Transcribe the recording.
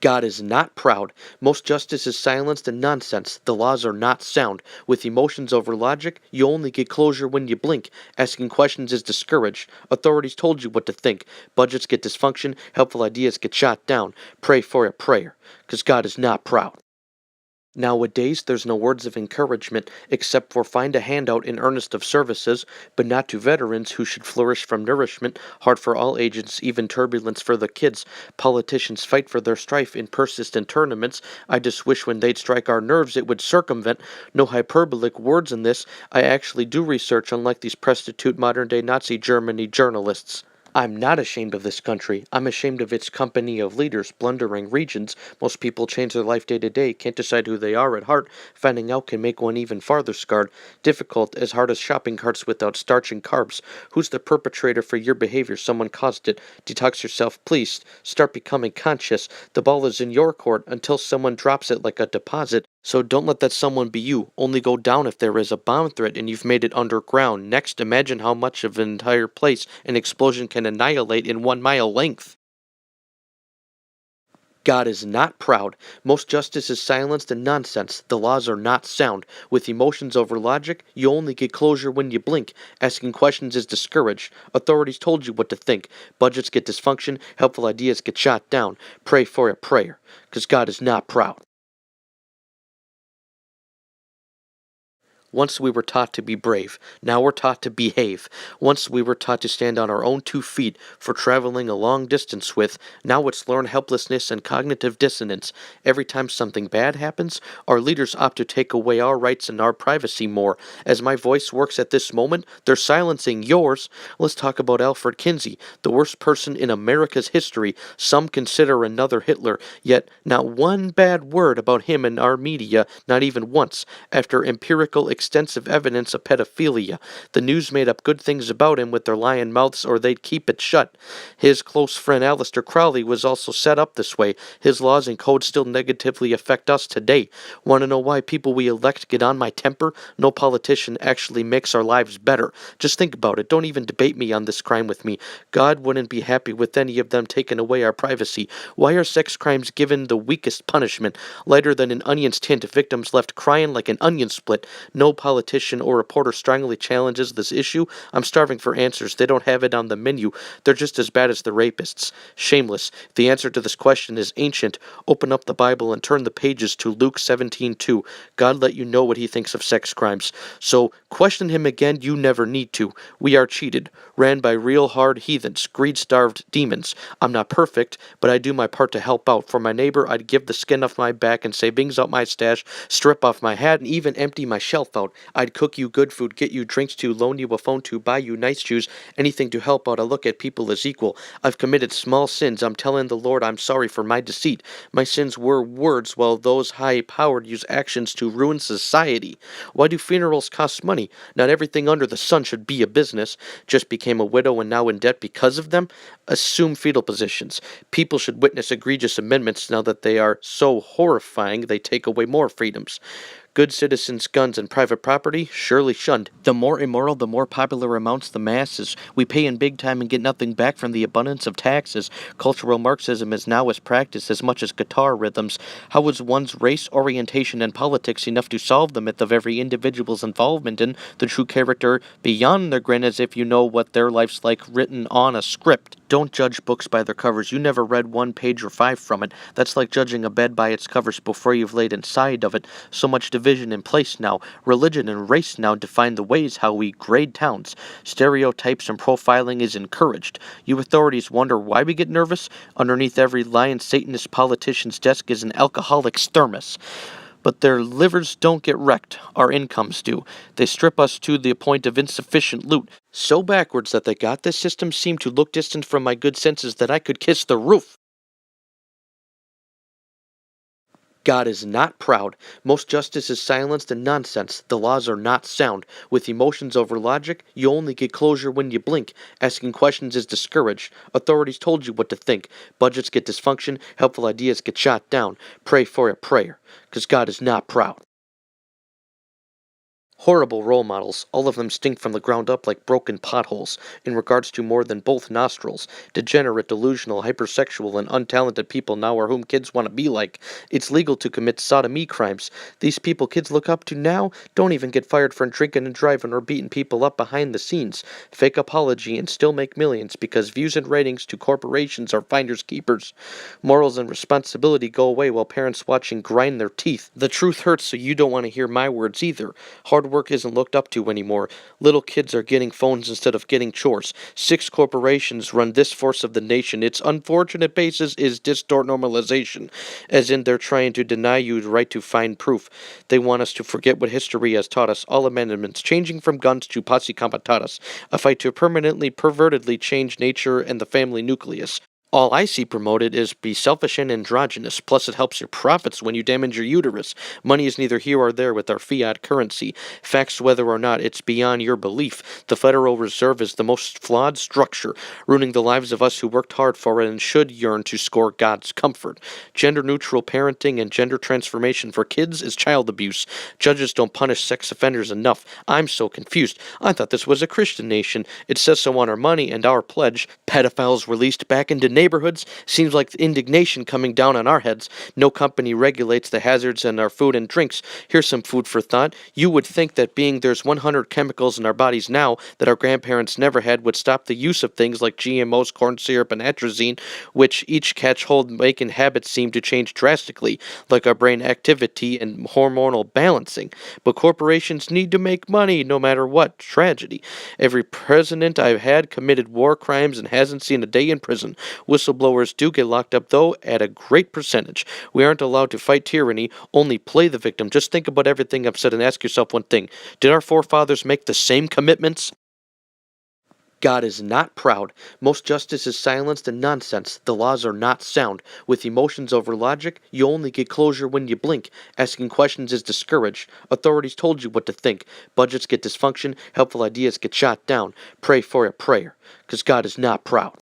God is not proud. Most justice is silenced and nonsense. The laws are not sound. With emotions over logic, you only get closure when you blink. Asking questions is discouraged. Authorities told you what to think. Budgets get dysfunction. Helpful ideas get shot down. Pray for a prayer, because God is not proud. Nowadays, there's no words of encouragement except for find a handout in earnest of services, but not to veterans who should flourish from nourishment, hard for all agents, even turbulence for the kids. Politicians fight for their strife in persistent tournaments. I just wish when they'd strike our nerves it would circumvent. No hyperbolic words in this. I actually do research, unlike these prostitute modern day Nazi Germany journalists. I'm not ashamed of this country. I'm ashamed of its company of leaders, blundering regions. Most people change their life day to day, can't decide who they are at heart. Finding out can make one even farther scarred. Difficult, as hard as shopping carts without starch and carbs. Who's the perpetrator for your behavior? Someone caused it. Detox yourself, please. Start becoming conscious. The ball is in your court until someone drops it like a deposit. So don't let that someone be you. Only go down if there is a bomb threat and you've made it underground. Next, imagine how much of an entire place an explosion can annihilate in 1 mile length. God is not proud. Most justice is silenced and nonsense. The laws are not sound. With emotions over logic, you only get closure when you blink. Asking questions is discouraged. Authorities told you what to think. Budgets get dysfunction. Helpful ideas get shot down. Pray for a prayer, because God is not proud. Once we were taught to be brave, now we're taught to behave. Once we were taught to stand on our own 2 feet for traveling a long distance with, now it's learned helplessness and cognitive dissonance. Every time something bad happens, our leaders opt to take away our rights and our privacy more. As my voice works at this moment, they're silencing yours. Let's talk about Alfred Kinsey, the worst person in America's history. Some consider another Hitler, yet not one bad word about him in our media, not even once, after empirical extensive evidence of pedophilia. The news made up good things about him with their lying mouths, or they'd keep it shut. His close friend Aleister Crowley was also set up this way. His laws and codes still negatively affect us today. Want to know why people we elect get on my temper? No politician actually makes our lives better. Just think about it. Don't even debate me on this crime with me. God wouldn't be happy with any of them taking away our privacy. Why are sex crimes given the weakest punishment? Lighter than an onion's tint, victims left crying like an onion split. No politician or reporter strongly challenges this issue. I'm starving for answers. They don't have it on the menu. They're just as bad as the rapists. Shameless. The answer to this question is ancient. Open up the Bible and turn the pages to Luke 17:2. God let you know what he thinks of sex crimes. So question him again. You never need to. We are cheated, ran by real hard heathens, greed-starved demons. I'm not perfect, but I do my part to help out. For my neighbor, I'd give the skin off my back and savings out my stash, strip off my hat, and even empty my shelf out. I'd cook you good food, get you drinks to, loan you a phone to, buy you nice shoes, anything to help out. I look at people as equal. I've committed small sins. I'm telling the Lord I'm sorry for my deceit. My sins were words, while those high-powered use actions to ruin society. Why do funerals cost money? Not everything under the sun should be a business. Just became a widow and now in debt because of them? Assume fetal positions. People should witness egregious amendments now that they are so horrifying they take away more freedoms. Good citizens' guns and private property, surely shunned. The more immoral, the more popular amounts the masses. We pay in big time and get nothing back from the abundance of taxes. Cultural Marxism is now as practiced as much as guitar rhythms. How is one's race, orientation, and politics enough to solve the myth of every individual's involvement in the true character beyond their grin, as if you know what their life's like written on a script? Don't judge books by their covers. You never read 1 page or 5 from it. That's like judging a bed by its covers before you've laid inside of it. So much division in place now. Religion and race now define the ways how we grade towns. Stereotypes and profiling is encouraged. You authorities wonder why we get nervous? Underneath every lying Satanist politician's desk is an alcoholic's thermos. But their livers don't get wrecked. Our incomes do. They strip us to the point of insufficient loot. So backwards that they got this system seemed to look distant from my good senses that I could kiss the roof. God is not proud. Most justice is silenced and nonsense. The laws are not sound. With emotions over logic, you only get closure when you blink. Asking questions is discouraged. Authorities told you what to think. Budgets get dysfunction. Helpful ideas get shot down. Pray for a prayer, because God is not proud. Horrible role models, all of them stink from the ground up like broken potholes, in regards to more than both nostrils. Degenerate, delusional, hypersexual, and untalented people now are whom kids want to be like. It's legal to commit sodomy crimes. These people kids look up to now don't even get fired for drinking and driving or beating people up behind the scenes. Fake apology and still make millions because views and ratings to corporations are finders keepers. Morals and responsibility go away while parents watch and grind their teeth. The truth hurts, so you don't want to hear my words either. Hard work isn't looked up to anymore. Little kids are getting phones instead of getting chores. 6 corporations run this force of the nation. Its unfortunate basis is distort normalization, as in they're trying to deny you the right to find proof. They want us to forget what history has taught us. All amendments, changing from guns to posse comitatus, a fight to permanently, pervertedly change nature and the family nucleus. All I see promoted is be selfish and androgynous, plus it helps your profits when you damage your uterus. Money is neither here or there with our fiat currency. Facts whether or not it's beyond your belief. The Federal Reserve is the most flawed structure, ruining the lives of us who worked hard for it and should yearn to score God's comfort. Gender-neutral parenting and gender transformation for kids is child abuse. Judges don't punish sex offenders enough. I'm so confused. I thought this was a Christian nation. It says so on our money and our pledge. Pedophiles released back into neighborhoods. Seems like the indignation coming down on our heads. No company regulates the hazards in our food and drinks. Here's some food for thought. You would think that being there's 100 chemicals in our bodies now that our grandparents never had would stop the use of things like GMOs, corn syrup, and atrazine, which each catch hold making habits seem to change drastically, like our brain activity and hormonal balancing. But corporations need to make money no matter what. Tragedy. Every president I've had committed war crimes and hasn't seen a day in prison. Whistleblowers do get locked up, though, at a great percentage. We aren't allowed to fight tyranny, only play the victim. Just think about everything I've said and ask yourself one thing. Did our forefathers make the same commitments? God is not proud. Most justice is silenced and nonsense. The laws are not sound. With emotions over logic, you only get closure when you blink. Asking questions is discouraged. Authorities told you what to think. Budgets get dysfunction. Helpful ideas get shot down. Pray for a prayer. Because God is not proud.